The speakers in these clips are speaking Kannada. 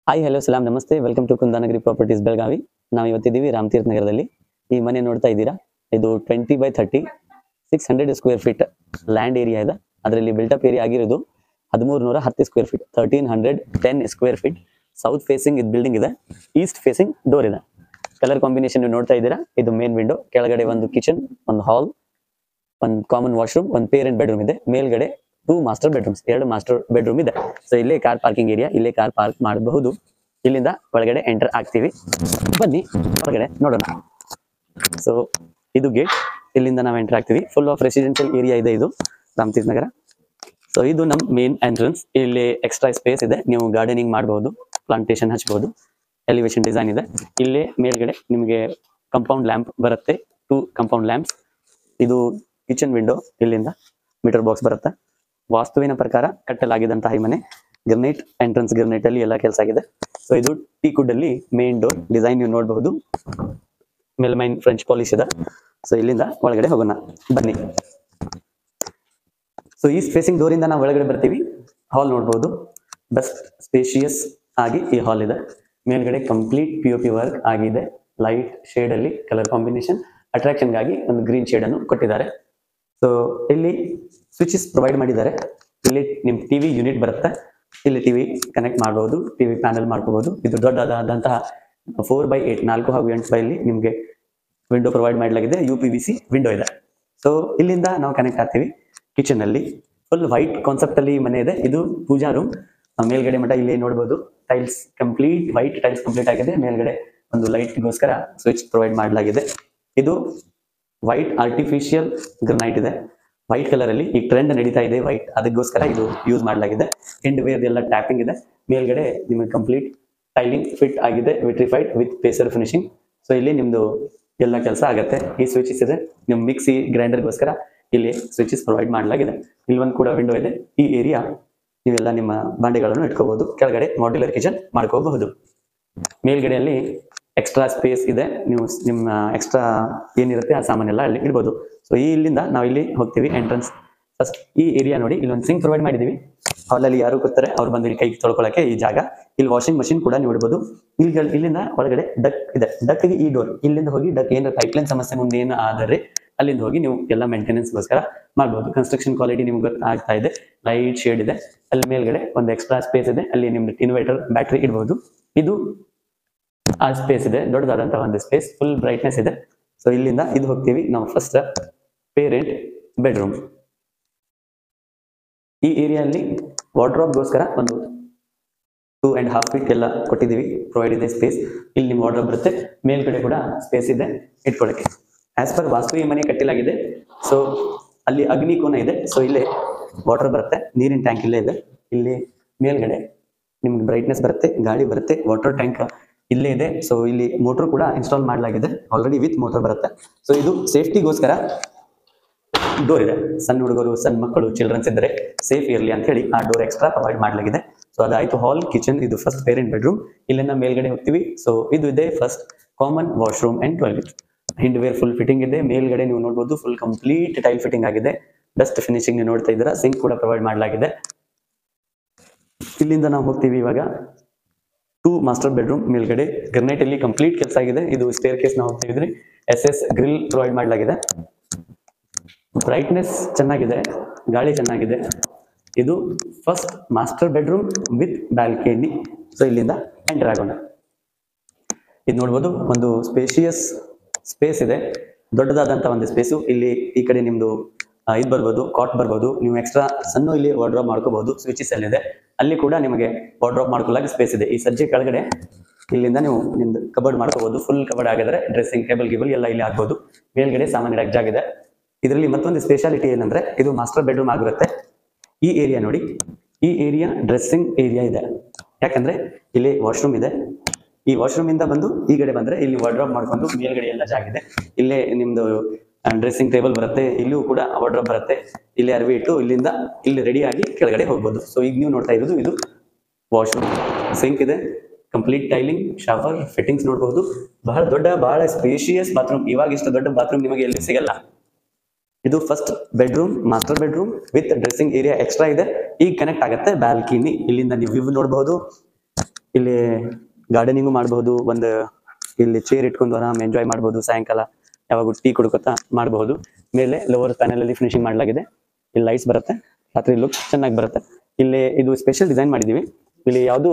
ಹಾಯ್ ಹಲೋ ಸಲಾಂ ನಮಸ್ತೆ welcome to Kundanagari properties Belagavi. ನಾವು ಇವತ್ತಿದ್ದೀವಿ ರಾಮತೀರ್ಥ ನಗರದಲ್ಲಿ. ಈ ಮನೆ ನೋಡ್ತಾ ಇದ್ದೀರಾ, ಇದು 20/30 600 ಸ್ಕ್ವೇರ್ ಫೀಟ್ ಲ್ಯಾಂಡ್ ಏರಿಯಾ ಇದೆ. ಅದರಲ್ಲಿ ಬಿಲ್ಟಪ್ ಏರಿಯಾ ಆಗಿರೋದು 1310 square feet 1310 square feet. South facing ಇದು ಬಿಲ್ಡಿಂಗ್ ಇದೆ, ಈಸ್ಟ್ ಫೇಸಿಂಗ್ ಡೋರ್ ಇದೆ. ಕಲರ್ ಕಾಂಬಿನೇಷನ್ ನೀವು ನೋಡ್ತಾ ಇದ್ದೀರಾ, ಇದು ಮೇನ್ ವಿಂಡೋ, ಕೆಳಗಡೆ ಒಂದು ಕಿಚನ್, ಒಂದು ಹಾಲ್, ಒಂದು ಕಾಮನ್ ವಾಶ್ರೂಮ್, ಒಂದು ಪೇರೆಂಟ್ ಬೆಡ್ರೂಮ್ ಇದೆ. ಮೇಲ್ಗಡೆ 2 ಮಾಸ್ಟರ್ ಬೆಡ್ರೂಮ್ಸ್, 2 ಮಾಸ್ಟರ್ ಬೆಡ್ರೂಮ್ ಇದೆ. ಸೊ ಇಲ್ಲೇ ಕಾರ್ ಪಾರ್ಕಿಂಗ್ ಏರಿಯಾ, ಇಲ್ಲೇ ಕಾರ್ ಪಾರ್ಕ್ ಮಾಡಬಹುದು. ಇಲ್ಲಿಂದ ಒಳಗಡೆ ಎಂಟರ್ ಆಗ್ತೀವಿ, ಬನ್ನಿ ಹೊರಗಡೆ ನೋಡೋಣ. ಸೊ ಇದು ಗೇಟ್, ಇಲ್ಲಿಂದ ನಾವು ಎಂಟರ್ ಆಗ್ತೀವಿ. ಫುಲ್ ಆಫ್ ರೆಸಿಡೆನ್ಷಿಯಲ್ ಏರಿಯಾ ಇದೆ ಇದು ರಾಮತೀರ್ಥ ನಗರ. ಸೊ ಇದು ನಮ್ಮ ಮೇನ್ ಎಂಟ್ರೆನ್ಸ್. ಇಲ್ಲಿ ಎಕ್ಸ್ಟ್ರಾ ಸ್ಪೇಸ್ ಇದೆ, ನೀವು ಗಾರ್ಡನಿಂಗ್ ಮಾಡಬಹುದು, ಪ್ಲಾಂಟೇಶನ್ ಹಚ್ಚಬಹುದು. ಎಲಿವೇಶನ್ ಡಿಸೈನ್ ಇದೆ. ಇಲ್ಲಿ ಮೇಲ್ಗಡೆ ನಿಮಗೆ ಕಂಪೌಂಡ್ ಲ್ಯಾಂಪ್ ಬರುತ್ತೆ, 2 ಕಂಪೌಂಡ್ ಲ್ಯಾಂಪ್ಸ್. ಇದು ಕಿಚನ್ ವಿಂಡೋ, ಇಲ್ಲಿಂದ ಮೀಟರ್ ಬಾಕ್ಸ್ ಬರುತ್ತೆ. ವಾಸ್ತುವಿನ ಪ್ರಕಾರ ಕಟ್ಟಲಾಗಿದ್ದಂತಹ ಈ ಮನೆ ಗ್ರನೈಟ್ ಎಂಟ್ರೆನ್ಸ್, ಗ್ರನೈಟ್ ಅಲ್ಲಿ ಎಲ್ಲ ಕೆಲಸ ಆಗಿದೆ. ಸೊ ಇದು ಟೀ ಕುಡ್ ಅಲ್ಲಿ ಮೇನ್ ಡೋರ್ ಡಿಸೈನ್ ನೀವು ನೋಡಬಹುದು. ಮೆಲ್ಮೈನ್ ಫ್ರೆಂಚ್ ಪಾಲಿಶ್ ಇದೆ. ಸೊ ಇಲ್ಲಿಂದ ಒಳಗಡೆ ಹೋಗೋಣ, ಬನ್ನಿ. ಸೊ ಈಸ್ಟ್ ಫೇಸಿಂಗ್ ಡೋರ್ ಇಂದ ನಾವು ಒಳಗಡೆ ಬರ್ತೀವಿ. ಹಾಲ್ ನೋಡಬಹುದು, ಬೆಸ್ಟ್ ಸ್ಪೇಷಿಯಸ್ ಆಗಿ ಈ ಹಾಲ್ ಇದೆ. ಮೇಲ್ಗಡೆ ಕಂಪ್ಲೀಟ್ POP ವರ್ಕ್ ಆಗಿದೆ. ಲೈಟ್ ಶೇಡ್ ಅಲ್ಲಿ ಕಲರ್ ಕಾಂಬಿನೇಷನ್ ಅಟ್ರಾಕ್ಷನ್ ಗಾಗಿ ಒಂದು ಗ್ರೀನ್ ಶೇಡ್ ಅನ್ನು ಕೊಟ್ಟಿದ್ದಾರೆ. ಸೊ ಇಲ್ಲಿ ಸ್ವಿಚಸ್ ಪ್ರೊವೈಡ್ ಮಾಡಿದ್ದಾರೆ. ಇಲ್ಲಿ ನಿಮ್ ಟಿವಿ ಯೂನಿಟ್ ಬರುತ್ತೆ, ಇಲ್ಲಿ ಟಿವಿ ಕನೆಕ್ಟ್ ಮಾಡಬಹುದು, ಟಿವಿ ಪ್ಯಾನಲ್ ಮಾಡ್ಕೋಬಹುದು. ಇದು ದೊಡ್ಡದಾದಂತಹ 4/8 4 ಹಾಗೂ 8 ಬೈಲಿ ನಿಮ್ಗೆ ವಿಂಡೋ ಪ್ರೊವೈಡ್ ಮಾಡಲಾಗಿದೆ. UPVC ವಿಂಡೋ ಇದೆ. ಸೊ ಇಲ್ಲಿಂದ ನಾವು ಕನೆಕ್ಟ್ ಆಗ್ತೀವಿ. ಕಿಚನ್ ಅಲ್ಲಿ ಫುಲ್ ವೈಟ್ ಕಾನ್ಸೆಪ್ಟ್ ಅಲ್ಲಿ ಮನೆ ಇದೆ. ಇದು ಪೂಜಾ ರೂಮ್. ಮೇಲ್ಗಡೆ ಮಟ್ಟ ಇಲ್ಲಿ ನೋಡಬಹುದು, tiles complete white tiles complete ಆಗಿದೆ. ಮೇಲ್ಗಡೆ ಒಂದು ಲೈಟ್ಗೋಸ್ಕರ ಸ್ವಿಚ್ ಪ್ರೊವೈಡ್ ಮಾಡಲಾಗಿದೆ. ಇದು ವೈಟ್ ಆರ್ಟಿಫಿಷಿಯಲ್ ಗ್ರನೈಟ್ ಇದೆ, ವೈಟ್ ಕಲರ್ ಅಲ್ಲಿ. ಈ ಟ್ರೆಂಡ್ ನಡೀತಾ ಇದೆ ವೈಟ್, ಅದಕ್ಕೋಸ್ಕರ ಇದು ಯೂಸ್ ಮಾಡಲಾಗಿದೆ. ಎಂಡ್ ವೇರ್ ಎಲ್ಲ ಟ್ಯಾಪಿಂಗ್ ಇದೆ. ಮೇಲ್ಗಡೆ ನಿಮಗೆ ಕಂಪ್ಲೀಟ್ ಟೈಲಿಂಗ್ ಫಿಟ್ ಆಗಿದೆ, vitrified with pacer finishing. So ಇಲ್ಲಿ ನಿಮ್ದು ಎಲ್ಲ ಕೆಲಸ ಆಗುತ್ತೆ. ಈ ಸ್ವಿಚಸ್ ಇದೆ, ನಿಮ್ ಮಿಕ್ಸಿ ಗ್ರೈಂಡರ್ಗೋಸ್ಕರ ಇಲ್ಲಿ ಸ್ವಿಚಸ್ ಪ್ರೊವೈಡ್ ಮಾಡಲಾಗಿದೆ. ಇಲ್ಲಿ ಒಂದು ಕೂಡ ವಿಂಡೋ ಇದೆ. ಈ ಏರಿಯಾ ನೀವೆಲ್ಲ ನಿಮ್ಮ ಬಾಂಡೆಗಳನ್ನು ಇಟ್ಕೋಬಹುದು. ಕೆಳಗಡೆ ಮಾಡ್ಯುಲರ್ ಕಿಚನ್ ಮಾಡ್ಕೋಬಹುದು. ಮೇಲ್ಗಡೆಯಲ್ಲಿ ಎಕ್ಸ್ಟ್ರಾ ಸ್ಪೇಸ್ ಇದೆ, ನೀವು ನಿಮ್ಮ ಎಕ್ಸ್ಟ್ರಾ ಏನಿರುತ್ತೆ ಆ ಸಾಮಾನೆಲ್ಲ ಅಲ್ಲಿ ಇಡ್ಬೋದು. ಸೊ ಇಲ್ಲಿಂದ ನಾವು ಇಲ್ಲಿ ಹೋಗ್ತೀವಿ. ಎಂಟ್ರೆನ್ಸ್ ಫಸ್ಟ್ ಈ ಏರಿಯಾ ನೋಡಿ, ಇಲ್ಲಿ ಒಂದು ಸಿಂಕ್ ಪ್ರೊವೈಡ್ ಮಾಡಿದೀವಿ. ಹಾಲಲ್ಲಿ ಯಾರು ಕೂತಾರೆ ಅವ್ರು ಬಂದು ಇಲ್ಲಿ ಕೈ ತೊಳ್ಕೊಳ್ಳೋಕೆ ಈ ಜಾಗ. ಇಲ್ಲಿ ವಾಷಿಂಗ್ ಮಷಿನ್ ಕೂಡ ನೀವು ಇಡ್ಬೋದು. ಇಲ್ಲಿಂದ ಒಳಗಡೆ ಡಕ್ ಇದೆ. ಡಕ್ಗೆ ಈ ಡೋರ್, ಇಲ್ಲಿಂದ ಹೋಗಿ ಡಕ್ ಏನಾರ ಪೈಪ್ಲೈನ್ ಸಮಸ್ಯೆ ಮುಂದೆ ಏನು ಆದರೆ ಅಲ್ಲಿಂದ ಹೋಗಿ ನೀವು ಎಲ್ಲ ಮೇಂಟೆನೆನ್ಸ್ಗೋಸ್ಕರ ಮಾಡ್ಬೋದು. ಕನ್ಸ್ಟ್ರಕ್ಷನ್ ಕ್ವಾಲಿಟಿ ನಿಮ್ಗೆ ಗೊತ್ತಾಗ್ತಾ ಇದೆ. ಲೈಟ್ ಶೇಡ್ ಇದೆ. ಅಲ್ಲಿ ಮೇಲ್ಗಡೆ ಒಂದು ಎಕ್ಸ್ಟ್ರಾ ಸ್ಪೇಸ್ ಇದೆ, ಅಲ್ಲಿ ನಿಮ್ದು ಇನ್ವರ್ಟರ್ ಬ್ಯಾಟ್ರಿ ಇಡ್ಬೋದು. ಇದು ಆ ಸ್ಪೇಸ್ ಇದೆ, ದೊಡ್ಡದಾದಂತಹ ಒಂದು ಸ್ಪೇಸ್, ಫುಲ್ ಬ್ರೈಟ್ನೆಸ್ ಇದೆ. ಸೊ ಇಲ್ಲಿಂದ ಇದು ಹೋಗ್ತೀವಿ ನಾವು ಫಸ್ಟ್ ಪೇರೆಂಟ್ ಬೆಡ್ರೂಮ್. ಈ ಏರಿಯಾದಲ್ಲಿ ವಾರ್ಡ್ರೋಬ್ಗೋಸ್ಕರ ಒಂದು 2.5 ಫೀಟ್ ಎಲ್ಲ ಕೊಟ್ಟಿದ್ದೀವಿ, ಪ್ರೊವೈಡ್ ಇದೆ ಸ್ಪೇಸ್. ಇಲ್ಲಿ ನಿಮ್ಮ ವಾರ್ಡ್ರೋಬ್ ಬರುತ್ತೆ. ಮೇಲ್ಗಡೆ ಕೂಡ ಸ್ಪೇಸ್ ಇದೆ ಇಟ್ಕೊಳ್ಳೋಕೆ. ಆಸ್ ಪರ್ ವಾಸ್ತು ಈ ಮನೆ ಕಟ್ಟಲಾಗಿದೆ. ಸೊ ಅಲ್ಲಿ ಅಗ್ನಿಕೋನ ಇದೆ. ಸೊ ಇಲ್ಲಿ ವಾಟರ್ ಬರುತ್ತೆ, ನೀರಿನ ಟ್ಯಾಂಕ್ ಇಲ್ಲೇ ಇದೆ. ಇಲ್ಲಿ ಮೇಲ್ಗಡೆ ನಿಮ್ಗೆ ಬ್ರೈಟ್ನೆಸ್ ಬರುತ್ತೆ, ಗಾಳಿ ಬರುತ್ತೆ, ವಾಟರ್ ಟ್ಯಾಂಕ್ ಇಲ್ಲೇ ಇದೆ. ಸೊ ಇಲ್ಲಿ ಮೋಟರ್ ಕೂಡ ಇನ್ಸ್ಟಾಲ್ ಮಾಡಲಾಗಿದೆ, ಆಲ್ರೆಡಿ ವಿತ್ ಮೋಟರ್ ಬರುತ್ತೆ. ಸೊ ಇದು ಸೇಫ್ಟಿಗೋಸ್ಕರ ಡೋರ್ ಇದೆ. ಸಣ್ಣ ಹುಡುಗರು, ಸಣ್ಣ ಮಕ್ಕಳು, ಚಿಲ್ಡ್ರನ್ಸ್ ಇದ್ದರೆ ಸೇಫ್ ಇರಲಿ ಅಂತ ಹೇಳಿ ಆ ಡೋರ್ ಎಕ್ಸ್ಟ್ರಾ ಪ್ರೊವೈಡ್ ಮಾಡಲಾಗಿದೆ. ಸೊ ಅದಾಯ್ತು ಹಾಲ್, ಕಿಚನ್. ಇದು ಫಸ್ಟ್ ಪೇರೆಂಟ್ ಬೆಡ್ರೂಮ್. ಇಲ್ಲಿಂದ ಮೇಲ್ಗಡೆ ಹೋಗ್ತೀವಿ. ಸೊ ಇದು ಇದೆ first common washroom and toilet. Hindware full fitting ಇದೆ. ಮೇಲ್ಗಡೆ ನೀವು ನೋಡಬಹುದು ಫುಲ್ ಕಂಪ್ಲೀಟ್ ಟೈಲ್ ಫಿಟ್ಟಿಂಗ್ ಆಗಿದೆ. ಡಸ್ಟ್ ಫಿನಿಶಿಂಗ್ ನೀವು ನೋಡ್ತಾ ಇದ್ದೀರಾ. ಸಿಂಕ್ ಕೂಡ ಪ್ರೊವೈಡ್ ಮಾಡಲಾಗಿದೆ. ಇಲ್ಲಿಂದ ನಾವು ಹೋಗ್ತೀವಿ ಇವಾಗ 2 ಮಾಸ್ಟರ್ ಬೆಡ್ರೂಮ್. ಮೇಲ್ಗಡೆ ಗ್ರನೈಟ್ ಅಲ್ಲಿ ಕಂಪ್ಲೀಟ್ ಕೆಲಸ ಆಗಿದೆ. ಇದು ಸ್ಟೇರ್ ಕೇಸ್ ನಾವು ಹೋಗ್ತಿದ್ರೆ SS ಗ್ರಿಲ್ ಪ್ರೊವೈಡ್ ಮಾಡಲಾಗಿದೆ. ಬ್ರೈಟ್ನೆಸ್ ಚೆನ್ನಾಗಿದೆ, ಗಾಳಿ ಚೆನ್ನಾಗಿದೆ. ಇದು first master bedroom with balcony. So ಇಲ್ಲಿಂದ ಎಂಟರ್ ಆಗೋಣ. ಇದು ನೋಡ್ಬೋದು, ಒಂದು ಸ್ಪೇಷಿಯಸ್ ಸ್ಪೇಸ್ ಇದೆ, ದೊಡ್ಡದಾದಂತಹ ಒಂದು ಸ್ಪೇಸು. ಇಲ್ಲಿ ಈ ಕಡೆ ನಿಮ್ದು ಇದು ಬರ್ಬೋದು, ಕಾಟ್ ಬರ್ಬೋದು. ನೀವು ಎಕ್ಸ್ಟ್ರಾ ಸಣ್ಣ ಇಲ್ಲಿ ವಾರ್ಡ್ರೋಬ್ ಮಾಡ್ಕೋಬಹುದು. ಸ್ವಿಚಸ್ ಎಲ್ಲಿದೆ ಅಲ್ಲಿ ಕೂಡ ನಿಮಗೆ ವಾರ್ಡ್ರೋಬ್ ಮಾಡ್ಕೊಳ್ಳೋಕೆ ಸ್ಪೇಸ್ ಇದೆ. ಈ ಸಜ್ಜೆ ಕೆಳಗಡೆ ಇಲ್ಲಿಂದ ನೀವು ನಿಮ್ದು ಕಬರ್ಡ್ ಮಾಡ್ಕೋಬಹುದು. ಫುಲ್ ಕಬರ್ಡ್ ಆಗಿದ್ರೆ ಡ್ರೆಸ್ಸಿಂಗ್ ಟೇಬಲ್ ಗಿಬಲ್ ಎಲ್ಲ ಇಲ್ಲಿ ಆಗ್ಬೋದು. ಮೇಲ್ಗಡೆ ಸಾಮಾನ್ಯ ರಗ್ಜಾಗ್ ಇದೆ. ಇದರಲ್ಲಿ ಮತ್ತೊಂದು ಸ್ಪೆಷಾಲಿಟಿ ಏನಂದ್ರೆ ಇದು ಮಾಸ್ಟರ್ ಬೆಡ್ರೂಮ್ ಆಗಿರುತ್ತೆ. ಈ ಏರಿಯಾ ನೋಡಿ, ಈ ಏರಿಯಾ ಡ್ರೆಸ್ಸಿಂಗ್ ಏರಿಯಾ ಇದೆ. ಯಾಕಂದ್ರೆ ಇಲ್ಲಿ ವಾಶ್ರೂಮ್ ಇದೆ. ಈ ವಾಶ್ರೂಮ್ ಇಂದ ಬಂದು ಈ ಕಡೆ ಬಂದ್ರೆ ಇಲ್ಲಿ ವಾರ್ಡ್ರೋಬ್ ಮಾಡ್ಕೊಂಡು ಮೇಲ್ಗಡೆ ಎಲ್ಲ ಜಾಗ ಇದೆ. ಇಲ್ಲೇ ನಿಮ್ದು ಡ್ರೆಸ್ಸಿಂಗ್ ಟೇಬಲ್ ಬರುತ್ತೆ, ಇಲ್ಲೂ ಕೂಡ ವಾರ್ಡ್ರೋಬ್ ಬರುತ್ತೆ. ಇಲ್ಲಿ ಅರ್ವಿ ಇಟ್ಟು ಇಲ್ಲಿಂದ ಇಲ್ಲಿ ರೆಡಿ ಆಗಿ ಕೆಳಗಡೆ ಹೋಗ್ಬೋದು. ಸೊ ಈಗ ನೀವು ನೋಡ್ತಾ ಇರೋದು ಇದು ವಾಶ್ರೂಮ್. ಸಿಂಕ್ ಇದೆ, ಕಂಪ್ಲೀಟ್ ಟೈಲಿಂಗ್, ಶವರ್ ಫಿಟ್ಟಿಂಗ್ಸ್ ನೋಡಬಹುದು. ಬಹಳ ದೊಡ್ಡ, ಬಹಳ ಸ್ಪೇಷಿಯಸ್ ಬಾತ್ರೂಮ್. ಇವಾಗ ಇಷ್ಟು ದೊಡ್ಡ ಬಾತ್ರೂಮ್ ನಿಮಗೆ ಎಲ್ಲಿ ಸಿಗಲ್ಲ. ಇದು first bedroom, master bedroom with dressing area extra ಇದೆ. ಈಗ ಕನೆಕ್ಟ್ ಆಗುತ್ತೆ ಬ್ಯಾಲ್ಕನಿ. ಇಲ್ಲಿಂದ ನೀವು ವ್ಯೂ ನೋಡಬಹುದು. ಇಲ್ಲಿ ಗಾರ್ಡನಿಂಗು ಮಾಡಬಹುದು, ಒಂದು ಇಲ್ಲಿ ಚೇರ್ ಇಟ್ಕೊಂಡು ಆರಾಮ್ ಎಂಜಾಯ್ ಮಾಡಬಹುದು, ಸಾಯಂಕಾಲ ಯಾವಾಗ ಟೀ ಕುಡ್ಕೊತಾ ಮಾಡಬಹುದು. ಮೇಲೆ ಲೋವರ್ ಪ್ಯಾನಲ್ ಅಲ್ಲಿ ಫಿನಿಶಿಂಗ್ ಮಾಡಲಾಗಿದೆ. ಇಲ್ಲಿ ಲೈಟ್ಸ್ ಬರುತ್ತೆ, ರಾತ್ರಿ ಲುಕ್ ಚೆನ್ನಾಗಿ ಬರುತ್ತೆ. ಇಲ್ಲಿ ಇದು ಸ್ಪೆಷಲ್ ಡಿಸೈನ್ ಮಾಡಿದೀವಿ. ಇಲ್ಲಿ ಯಾವುದು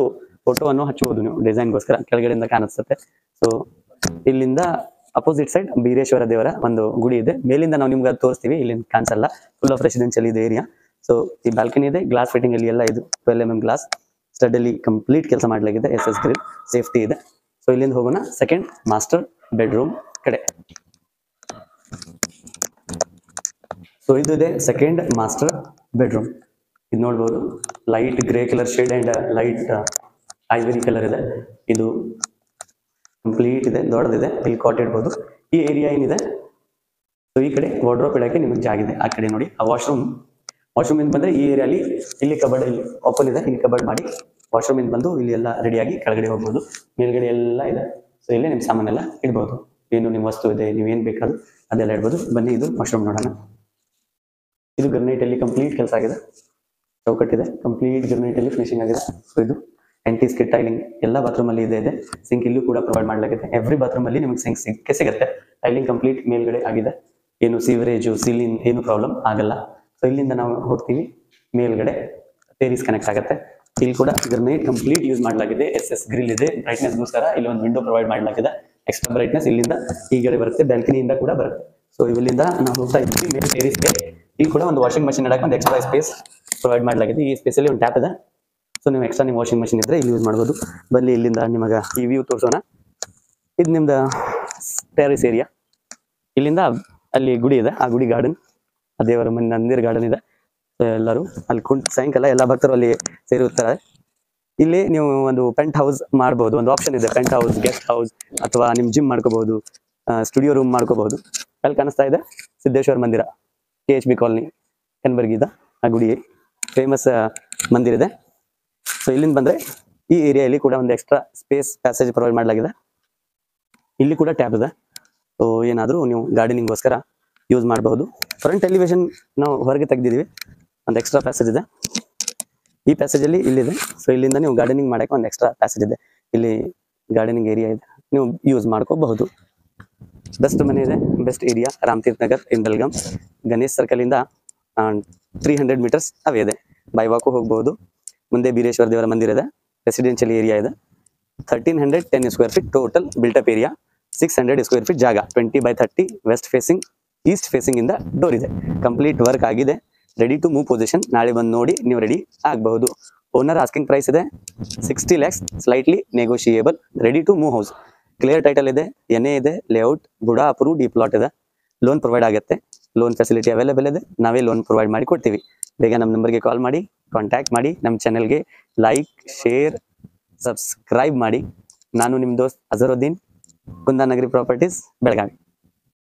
ಫೋಟೋವನ್ನು ಹಚ್ಚಬಹುದು ನೀವು ಡಿಸೈನ್ಗೋಸ್ಕರ, ಕೆಳಗಡೆಯಿಂದ ಕಾಣಿಸುತ್ತೆ. ಸೊ ಇಲ್ಲಿಂದ ಅಪೋಸಿಟ್ ಸೈಡ್ ಬೀರೇಶ್ವರ ದೇವರ ಒಂದು ಗುಡಿ ಇದೆ. ಮೇಲಿಂದ ನಾವು ನಿಮ್ಗೆ ತೋರಿಸ್ತೀವಿ, ಇಲ್ಲಿ ಕಾಣಿಸಲ್ಲ, ಫುಲ್ ಆಫ್ ರೆಸಿಡೆನ್ಷಿಯಲ್ ಇದೆ ಏರಿಯಾ. ಸೊ ಈ ಬಾಲ್ಕನಿ ಇದೆ, ಗ್ಲಾಸ್ ಫಿಟ್ಟಿಂಗ್ ಅಲ್ಲಿ ಎಲ್ಲ ಇದು 12mm ಗ್ಲಾಸ್ ಸ್ಟಡ್ ಅಲ್ಲಿ ಕಂಪ್ಲೀಟ್ ಕೆಲಸ ಮಾಡಲಾಗಿದೆ. SS ಗ್ರಿಲ್ ಸೇಫ್ಟಿ ಇದೆ. ಸೊ ಇಲ್ಲಿಂದ ಹೋಗೋಣ ಸೆಕೆಂಡ್ ಮಾಸ್ಟರ್ ಬೆಡ್ರೂಮ್ ಕಡೆ. ಸೊ ಇದು ಇದೆ ಸೆಕೆಂಡ್ ಮಾಸ್ಟರ್ ಬೆಡ್ರೂಮ್. ಇದು ನೋಡ್ಬೋದು, light grey colour shade and light ivory colour ಇದೆ. ಇದು ಕಂಪ್ಲೀಟ್ ಇದೆ, ದೊಡ್ಡದಿದೆ. ಇಲ್ಲಿ ಕಾಟ್ ಇಡ್ಬೋದು. ಈ ಏರಿಯಾ ಏನಿದೆ, ಸೊ ಈ ಕಡೆ ವಾರ್ಡ್ರೋಬ್ ಇಡಕ್ಕೆ ನಿಮಗೆ ಜಾಗ ಇದೆ. ಆ ಕಡೆ ನೋಡಿ, ಆ ವಾಶ್ರೂಮ್ ಇಂದ ಬಂದ್ರೆ ಈ ಏರಿಯಾಲಿ ಇಲ್ಲಿ ಕಬರ್ಡ್ ಇಲ್ಲಿ ಓಪನ್ ಇದೆ, ಇಲ್ಲಿ ಕಬರ್ಡ್ ಮಾಡಿ ವಾಶ್ರೂಮ್ ಇಂದ ಬಂದು ಇಲ್ಲಿ ಎಲ್ಲ ರೆಡಿಯಾಗಿ ಕೆಳಗಡೆ ಹೋಗ್ಬೋದು. ಮೇಲ್ಗಡೆ ಎಲ್ಲ ಇದೆ. ಸೊ ಇಲ್ಲಿ ನಿಮ್ಮ ಸಾಮಾನೆಲ್ಲ ಇಡ್ಬೋದು, ಏನು ನಿಮ್ಮ ವಸ್ತು ಇದೆ, ನೀವೇನು ಬೇಕಾದ್ರೂ ಅದೆಲ್ಲ ಇಡ್ಬೋದು. ಬನ್ನಿ ಇದು ವಾಶ್ರೂಮ್ ನೋಡೋಣ. ಇದು ಗ್ರನೈಟ್ ಅಲ್ಲಿ ಕಂಪ್ಲೀಟ್ ಕೆಲಸ ಆಗಿದೆ. ಚೌಕಟ್ಟಿದೆ, ಕಂಪ್ಲೀಟ್ ಗ್ರನೈಟ್ ಅಲ್ಲಿ ಫಿನಿಶಿಂಗ್ ಆಗಿದೆ. ಸೊ ಇದು ಆಂಟಿ ಸ್ಕಿಡ್ ಟೈಲಿಂಗ್ ಎಲ್ಲ ಬಾತ್ರೂಮ್ ಅಲ್ಲಿ ಇದೆ. ಸಿಂಕ್ ಇಲ್ಲೂ ಕೂಡ ಪ್ರೊವೈಡ್ ಮಾಡಲಾಗಿದೆ. ಎವ್ರಿ ಬಾತ್ರೂಮ್ ಅಲ್ಲಿ ನಿಮಗೆ ಸಿಂಕ್ ಸಿಗುತ್ತೆ. ಟೈಲಿಂಗ್ ಕಂಪ್ಲೀಟ್ ಮೇಲ್ಗಡೆ ಆಗಿದೆ. ಏನು ಸೀವರೇಜು ಸೀಲಿಂಗ್ ಏನು ಪ್ರಾಬ್ಲಮ್ ಆಗಲ್ಲ. ಸೊ ಇಲ್ಲಿಂದ ನಾವು ಹೋಗ್ತೀವಿ ಮೇಲ್ಗಡೆ, ಟೇರೀಸ್ ಕನೆಕ್ಟ್ ಆಗುತ್ತೆ. ಇಲ್ಲಿ ಕೂಡ ಗ್ರನೈಟ್ ಕಂಪ್ಲೀಟ್ ಯೂಸ್ ಮಾಡಲಾಗಿದೆ. SS ಗ್ರಿಲ್ ಇದೆ. ಬ್ರೈಟ್ನೆಸ್ಗೋಸ್ಕರ ಇಲ್ಲಿ ಒಂದು ವಿಂಡೋ ಪ್ರೊವೈಡ್ ಮಾಡಲಾಗಿದೆ. ಎಕ್ಸ್ಟ್ರಾ ಬ್ರೈಟ್ನೆಸ್ ಇಲ್ಲಿಂದ ಈಗಡೆ ಬರುತ್ತೆ, ಬ್ಯಾಲ್ಕನಿಯಿಂದ ಕೂಡ ಬರುತ್ತೆ. ಸೊ ಇಲ್ಲಿಂದ ನಾವು ಹೋಗ್ತಾ ಇದ್ದೀವಿ ಮೇಲೆ ಟೇರೀಸ್ಗೆ. ಇಲ್ಲಿ ಕೂಡ ಒಂದು ವಾಷಿಂಗ್ ಮಷಿನ್ ಇಡಕ್ಕೆ ಒಂದು ಎಕ್ಸ್ಟ್ರಾ ಸ್ಪೇಸ್ ಪ್ರೊವೈಡ್ ಮಾಡಲಾಗಿದೆ. ಈ ಸ್ಪೇಸಲ್ಲಿ ಒಂದು ಟ್ಯಾಪ್ ಇದೆ. ಸೊ ನೀವು ಎಕ್ಸ್ಟ್ರಾ ನಿಮ್ಮ ವಾಷಿಂಗ್ ಮಷಿನ್ ಇದ್ರೆ ಇಲ್ಲಿ ಯೂಸ್ ಮಾಡ್ಬೋದು. ಬನ್ನಿ ಇಲ್ಲಿಂದ ನಿಮಗೆ ಈ ವ್ಯೂ ತೋರಿಸೋಣ. ಇದು ನಿಮ್ದು ಟೆರೇಸ್ ಏರಿಯಾ. ಇಲ್ಲಿಂದ ಅಲ್ಲಿ ಗುಡಿ ಇದೆ, ಆ ಗುಡಿ ಗಾರ್ಡನ್, ಆ ದೇವರ ಮಂದಿರ ಗಾರ್ಡನ್ ಇದೆ. ಎಲ್ಲರೂ ಅಲ್ಲಿ ಸಾಯಂಕಾಲ ಎಲ್ಲ ಭಕ್ತರು ಅಲ್ಲಿ ಸೇರಿರ್ತಾರೆ. ಇಲ್ಲಿ ನೀವು ಒಂದು ಪೆಂಟ್ ಹೌಸ್ ಮಾಡ್ಬೋದು, ಒಂದು ಆಪ್ಷನ್ ಇದೆ. ಪೆಂಟ್ ಹೌಸ್, ಗೆಸ್ಟ್ ಹೌಸ್, ಅಥವಾ ನಿಮ್ಮ ಜಿಮ್ ಮಾಡ್ಕೋಬಹುದು, ಸ್ಟುಡಿಯೋ ರೂಮ್ ಮಾಡ್ಕೋಬಹುದು. ಅಲ್ಲಿ ಕಾಣಿಸ್ತಾ ಇದೆ ಸಿದ್ದೇಶ್ವರ ಮಂದಿರ, KHB ಕಾಲನಿ ಕನ್ಬರ್ಗಿದ ಆ ಗುಡಿ ಫೇಮಸ್ ಮಂದಿರ ಇದೆ. ಸೊ ಇಲ್ಲಿಂದ ಬಂದ್ರೆ ಈ ಏರಿಯಾದಲ್ಲಿ ಕೂಡ ಒಂದು ಎಕ್ಸ್ಟ್ರಾ ಸ್ಪೇಸ್ ಪ್ಯಾಸೇಜ್ ಪ್ರೊವೈಡ್ ಮಾಡಲಾಗಿದೆ. ಇಲ್ಲಿ ಕೂಡ ಟ್ಯಾಪ್ ಇದೆ. ಸೊ ಏನಾದರೂ ನೀವು ಗಾರ್ಡನಿಂಗ್ಗೋಸ್ಕರ ಯೂಸ್ ಮಾಡಬಹುದು. ಫ್ರಂಟ್ ಎಲಿವೇಶನ್ ನಾವು ಹೊರಗೆ ತೆಗೆದಿದ್ದೀವಿ. ಒಂದು ಎಕ್ಸ್ಟ್ರಾ ಪ್ಯಾಸೇಜ್ ಇದೆ. ಈ ಪ್ಯಾಸೇಜಲ್ಲಿ ಇಲ್ಲಿದೆ. ಸೊ ಇಲ್ಲಿಂದ ನೀವು ಗಾರ್ಡನಿಂಗ್ ಮಾಡೋಕ್ಕೆ ಒಂದು ಎಕ್ಸ್ಟ್ರಾ ಪ್ಯಾಸೇಜ್ ಇದೆ. ಇಲ್ಲಿ ಗಾರ್ಡನಿಂಗ್ ಏರಿಯಾ ಇದೆ, ನೀವು ಯೂಸ್ ಮಾಡ್ಕೋಬಹುದು. ಬೆಸ್ಟ್ ಮನೆ ಇದೆ, ಬೆಸ್ಟ್ ಏರಿಯಾ, ರಾಮತೀರ್ಥ ನಗರ್ ಇನ್ ಬೆಲ್ಗಾಮ್. ಗಣೇಶ್ ಸರ್ಕಲಿಂದ 300 ಮೀಟರ್ಸ್ ಅವೇ ಇದೆ. ಬೈ ವಾಕು ಹೋಗ್ಬೋದು. ಮುಂದೆ ಬೀರೇಶ್ವರ ದೇವರ ಮಂದಿರ ಇದೆ. ರೆಸಿಡೆನ್ಷಿಯಲ್ ಏರಿಯಾ ಇದೆ. 1310 square feet total built up area. 600 square feet ಜಾಗ. 20x30 west facing, east facing ಇಂದ ಡೋರ್ ಇದೆ. ಕಂಪ್ಲೀಟ್ ವರ್ಕ್ ಆಗಿದೆ. Ready to move position. ನಾಳೆ ಬಂದು ನೋಡಿ ನೀವು ರೆಡಿ ಆಗಬಹುದು. ಓನರ್ ಆಸ್ಕಿಂಗ್ ಪ್ರೈಸ್ ಇದೆ 60 lakhs, slightly negotiable. Ready to move house. Clear title ಇದೆ, NA ಇದೆ, layout BUDA approve, D plot ಇದೆ. ಲೋನ್ ಪ್ರೊವೈಡ್ ಆಗುತ್ತೆ. ಲೋನ್ ಫೆಸಿಲಿಟಿ ಅವೈಲೇಬಲ್ ಇದೆ. ನಾವೇ ಲೋನ್ ಪ್ರೊವೈಡ್ ಮಾಡಿ ಕೊಡ್ತೀವಿ. ಬೇಗ ನಮ್ಮ ನಂಬರ್ಗೆ ಕಾಲ್ ಮಾಡಿ, ಕಾಂಟ್ಯಾಕ್ಟ್ ಮಾಡಿ. ನಮ್ಮ ಚಾನೆಲ್ಗೆ ಲೈಕ್, ಶೇರ್, ಸಬ್ಸ್ಕ್ರೈಬ್ ಮಾಡಿ. ನಾನು ನಿಮ್ಮ ದೋಸ್ತ್ ಅಜರುದ್ದೀನ್, ಕುಂದಾನಗರಿ ಪ್ರಾಪರ್ಟೀಸ್, ಬೆಳಗಾವಿ.